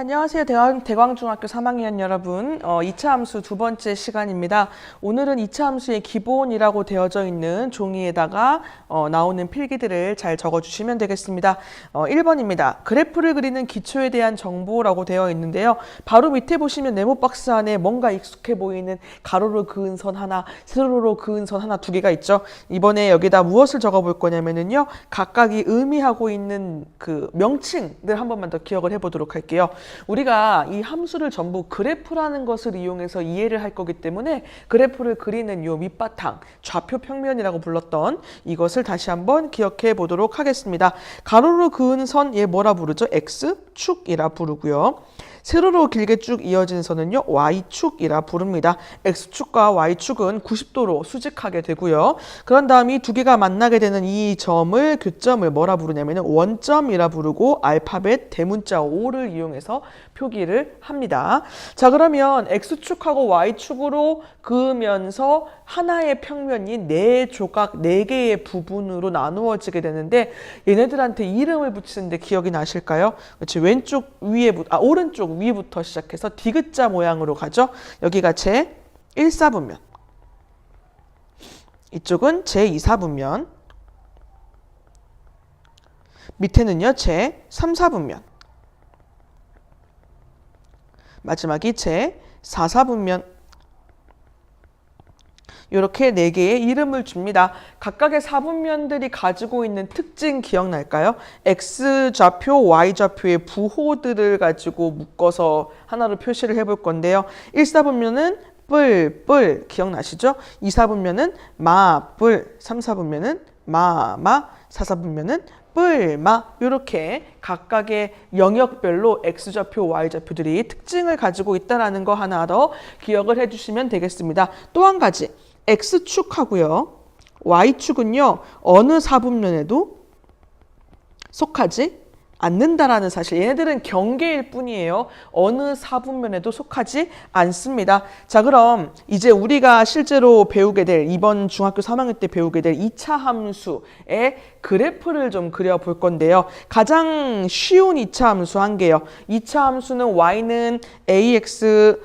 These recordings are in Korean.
안녕하세요. 대광중학교 3학년 여러분. 2차 함수 두 번째 시간입니다. 오늘은 2차 함수의 기본이라고 되어져 있는 종이에다가 나오는 필기들을 잘 적어주시면 되겠습니다. 1번입니다. 그래프를 그리는 기초에 대한 정보라고 되어 있는데요. 바로 밑에 보시면 네모 박스 안에 뭔가 익숙해 보이는 가로로 그은 선 하나, 세로로 그은 선 하나 두 개가 있죠. 이번에 여기다 무엇을 적어볼 거냐면요. 각각이 의미하고 있는 그 명칭들 한 번만 더 기억을 해보도록 할게요. 우리가 이 함수를 전부 그래프라는 것을 이용해서 이해를 할 거기 때문에 그래프를 그리는 요 밑바탕, 좌표 평면이라고 불렀던 이것을 다시 한번 기억해 보도록 하겠습니다. 가로로 그은 선, 얘 뭐라 부르죠? X축이라 부르고요. 세로로 길게 쭉 이어진 선은요, Y축이라 부릅니다. X축과 Y축은 90도로 수직하게 되고요. 그런 다음 이 두 개가 만나게 되는 이 점을, 교점을 뭐라 부르냐면 원점이라 부르고 알파벳 대문자 O를 이용해서 표기를 합니다. 자, 그러면 X축하고 Y축으로 그으면서 하나의 평면이 네 조각, 네 개의 부분으로 나누어지게 되는데 얘네들한테 이름을 붙이는데 기억이 나실까요? 그렇지, 오른쪽 위부터 시작해서 디귿자 모양으로 가죠. 여기가 제 1사분면, 이쪽은 제 2사분면, 밑에는요 제 3사분면, 마지막이 제 4사분면. 이렇게 네 개의 이름을 줍니다. 각각의 사분면들이 가지고 있는 특징 기억날까요? X좌표, Y좌표의 부호들을 가지고 묶어서 하나로 표시를 해볼 건데요. 1사분면은 뿔 기억나시죠? 2사분면은 뿔, 3사분면은 마, 4사분면은 뿔마. 이렇게 각각의 영역별로 X좌표, Y좌표들이 특징을 가지고 있다는 거 하나 더 기억을 해주시면 되겠습니다. 또 한 가지, X축하고요, Y축은요, 어느 사분면에도 속하지 않는다라는 사실. 얘네들은 경계일 뿐이에요. 어느 사분면에도 속하지 않습니다. 자, 그럼 이제 우리가 실제로 배우게 될, 이번 중학교 3학년 때 배우게 될 2차 함수의 그래프를 좀 그려볼 건데요. 가장 쉬운 2차 함수 한 개요. 2차 함수는 y는 ax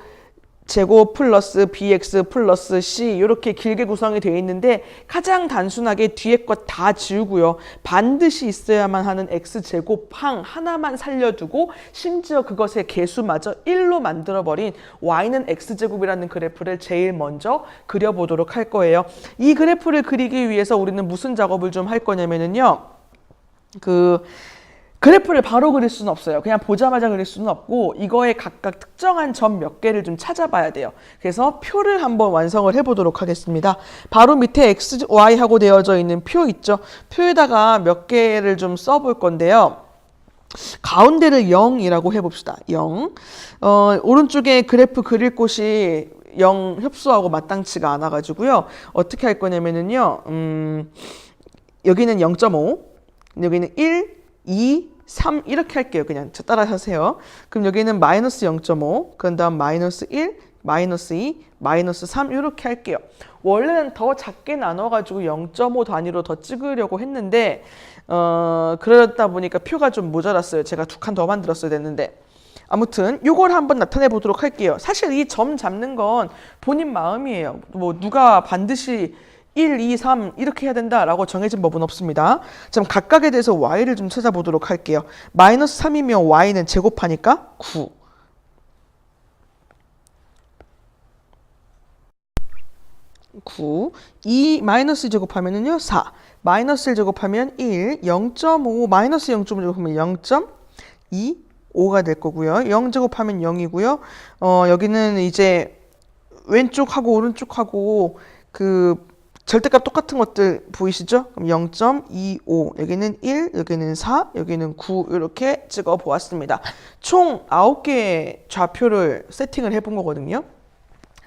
제곱 플러스 bx 플러스 c 이렇게 길게 구성이 되어 있는데 가장 단순하게 뒤에 것 다 지우고요. 반드시 있어야만 하는 x제곱항 하나만 살려두고 심지어 그것의 개수마저 1로 만들어버린 y는 x제곱이라는 그래프를 제일 먼저 그려보도록 할 거예요. 이 그래프를 그리기 위해서 우리는 무슨 작업을 좀 할 거냐면요. 그래프를 바로 그릴 수는 없어요. 그냥 보자마자 그릴 수는 없고 이거에 각각 특정한 점 몇 개를 좀 찾아봐야 돼요. 그래서 표를 한번 완성을 해보도록 하겠습니다. 바로 밑에 X, Y하고 되어져 있는 표 있죠. 표에다가 몇 개를 좀 써볼 건데요. 가운데를 0이라고 해봅시다. 0. 오른쪽에 그래프 그릴 곳이 0 협소하고 마땅치가 않아가지고요. 어떻게 할 거냐면요. 여기는 0.5, 여기는 1, 2, 3 이렇게 할게요. 그냥 따라 하세요. 그럼 여기는 마이너스 0.5, 그 다음 마이너스 1, 마이너스 2, 마이너스 3 이렇게 할게요. 원래는 더 작게 나눠가지고 0.5 단위로 더 찍으려고 했는데 그러다 보니까 표가 좀 모자랐어요. 제가 두 칸 더 만들었어야 됐는데. 아무튼 요걸 한번 나타내 보도록 할게요. 사실 이 점 잡는 건 본인 마음이에요. 뭐 누가 반드시 1, 2, 3 이렇게 해야 된다라고 정해진 법은 없습니다. 그럼 각각에 대해서 y를 좀 찾아보도록 할게요. 마이너스 3이면 y는 제곱하니까 9. 9. 2 마이너스 제곱하면은요 4. 마이너스 1 제곱하면 1. 0.5 마이너스 0.5 제곱하면 0.25가 될 거고요. 0 제곱하면 0이고요. 여기는 이제 왼쪽하고 오른쪽하고 그 절대값 똑같은 것들 보이시죠? 그럼 0.25, 여기는 1, 여기는 4, 여기는 9 이렇게 찍어 보았습니다. 총 9개의 좌표를 세팅을 해본 거거든요.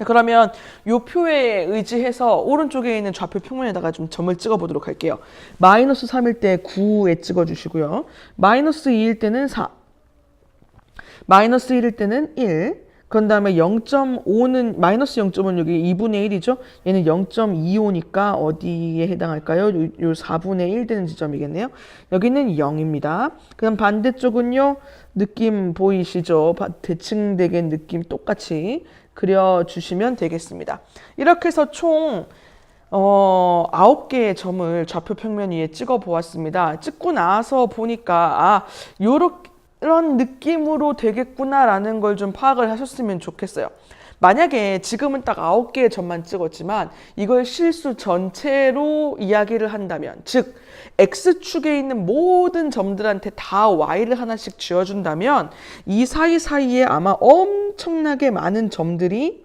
그러면 이 표에 의지해서 오른쪽에 있는 좌표 평면에다가 좀 점을 찍어 보도록 할게요. 마이너스 3일 때 9에 찍어 주시고요. 마이너스 2일 때는 4, 마이너스 1일 때는 1, 그런 다음에 0.5는 마이너스 0.5는 여기 2분의 1이죠. 얘는 0.25니까 어디에 해당할까요? 요 4분의 1 되는 지점이겠네요. 여기는 0입니다. 그다음 반대쪽은요. 느낌 보이시죠? 대칭되게 느낌 똑같이 그려주시면 되겠습니다. 이렇게 해서 총 9개의 점을 좌표 평면 위에 찍어 보았습니다. 찍고 나서 보니까 이런 느낌으로 되겠구나라는 걸 좀 파악을 하셨으면 좋겠어요. 만약에 지금은 딱 9개의 점만 찍었지만 이걸 실수 전체로 이야기를 한다면, 즉 X축에 있는 모든 점들한테 다 Y를 하나씩 쥐어준다면 이 사이사이에 아마 엄청나게 많은 점들이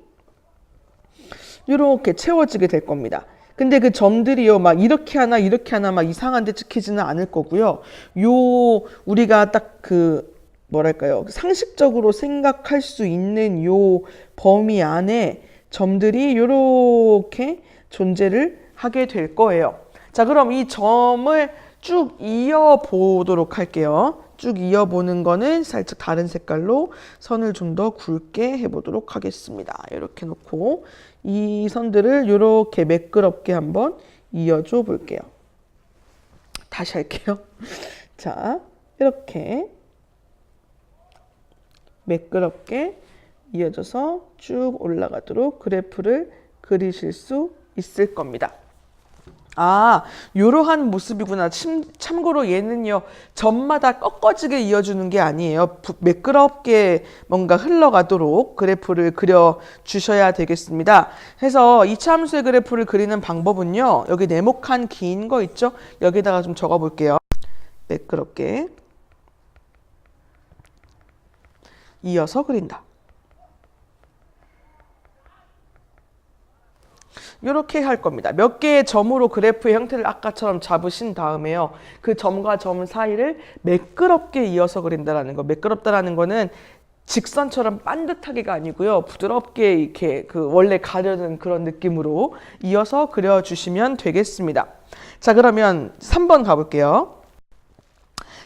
이렇게 채워지게 될 겁니다. 근데 그 점들이요, 막 이렇게 하나 막 이상한 데 찍히지는 않을 거고요. 우리가 딱 뭐랄까요, 상식적으로 생각할 수 있는 요 범위 안에 점들이 이렇게 존재를 하게 될 거예요. 자, 그럼 이 점을 쭉 이어보도록 할게요. 쭉 이어보는 거는 살짝 다른 색깔로 선을 좀 더 굵게 해보도록 하겠습니다. 이렇게 놓고 이 선들을 이렇게 매끄럽게 한번 이어줘 볼게요. 다시 할게요. 자, 이렇게 매끄럽게 이어져서 쭉 올라가도록 그래프를 그리실 수 있을 겁니다. 이러한 모습이구나. 참고로 얘는요, 점마다 꺾어지게 이어주는 게 아니에요. 매끄럽게 뭔가 흘러가도록 그래프를 그려주셔야 되겠습니다. 그래서 이차함수의 그래프를 그리는 방법은요, 여기 네모칸 긴 거 있죠? 여기다가 좀 적어 볼게요. 매끄럽게 이어서 그린다. 이렇게 할 겁니다. 몇 개의 점으로 그래프의 형태를 아까처럼 잡으신 다음에요. 그 점과 점 사이를 매끄럽게 이어서 그린다라는 거. 매끄럽다라는 거는 직선처럼 반듯하게가 아니고요. 부드럽게 이렇게 원래 가려는 그런 느낌으로 이어서 그려주시면 되겠습니다. 자, 그러면 3번 가볼게요.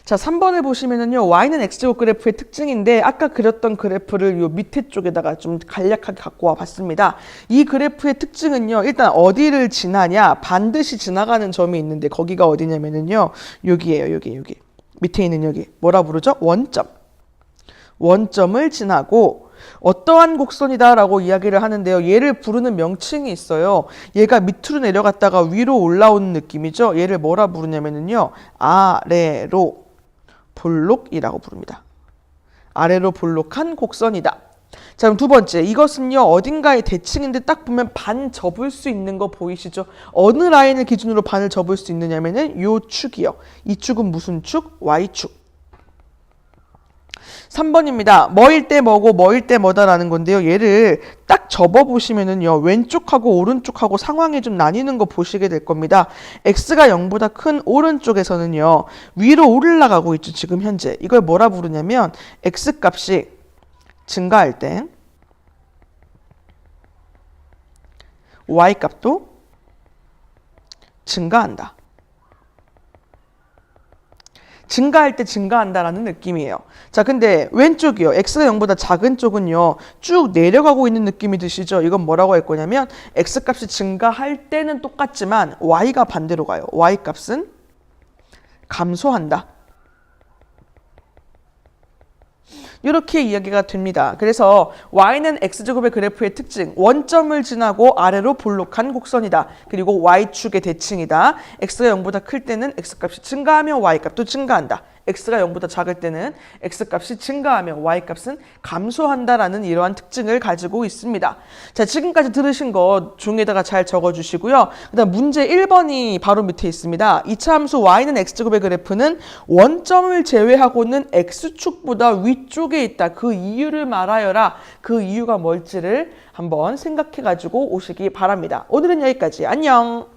자, 3번을 보시면은요, y는 x제곱 그래프의 특징인데 아까 그렸던 그래프를 요 밑에 쪽에다가 좀 간략하게 갖고 와 봤습니다. 이 그래프의 특징은요, 일단 어디를 지나냐, 반드시 지나가는 점이 있는데 거기가 어디냐면은요, 여기예요. 여기 밑에 있는 여기 뭐라 부르죠? 원점을 지나고 어떠한 곡선이다라고 이야기를 하는데요. 얘를 부르는 명칭이 있어요. 얘가 밑으로 내려갔다가 위로 올라오는 느낌이죠. 얘를 뭐라 부르냐면은요, 아래로 볼록이라고 부릅니다. 아래로 볼록한 곡선이다. 자, 그럼 두 번째, 이것은요, 어딘가의 대칭인데 딱 보면 반 접을 수 있는 거 보이시죠? 어느 라인을 기준으로 반을 접을 수 있느냐면은 요 축이요. 이 축은 무슨 축? Y축. 3번입니다. 뭐일 때 뭐고 뭐일 때 뭐다라는 건데요. 얘를 딱 접어보시면은요, 왼쪽하고 오른쪽하고 상황이 좀 나뉘는 거 보시게 될 겁니다. x가 0보다 큰 오른쪽에서는요, 위로 올라가고 있죠. 지금 현재. 이걸 뭐라 부르냐면 x값이 증가할 때 y값도 증가한다. 증가할 때 증가한다라는 느낌이에요. 자, 근데 왼쪽이요. x가 0보다 작은 쪽은요, 쭉 내려가고 있는 느낌이 드시죠? 이건 뭐라고 할 거냐면 x값이 증가할 때는 똑같지만 y가 반대로 가요. y값은 감소한다. 이렇게 이야기가 됩니다. 그래서 y는 x제곱의 그래프의 특징, 원점을 지나고 아래로 볼록한 곡선이다. 그리고 y축의 대칭이다. x가 0보다 클 때는 x값이 증가하며 y값도 증가한다. x가 0보다 작을 때는 x값이 증가하며 y값은 감소한다라는 이러한 특징을 가지고 있습니다. 자, 지금까지 들으신 것 중에다가 잘 적어주시고요. 그다음 문제 1번이 바로 밑에 있습니다. 이차함수 y는 x제곱의 그래프는 원점을 제외하고는 x축보다 위쪽에 있다. 그 이유를 말하여라. 그 이유가 뭘지를 한번 생각해 가지고 오시기 바랍니다. 오늘은 여기까지. 안녕.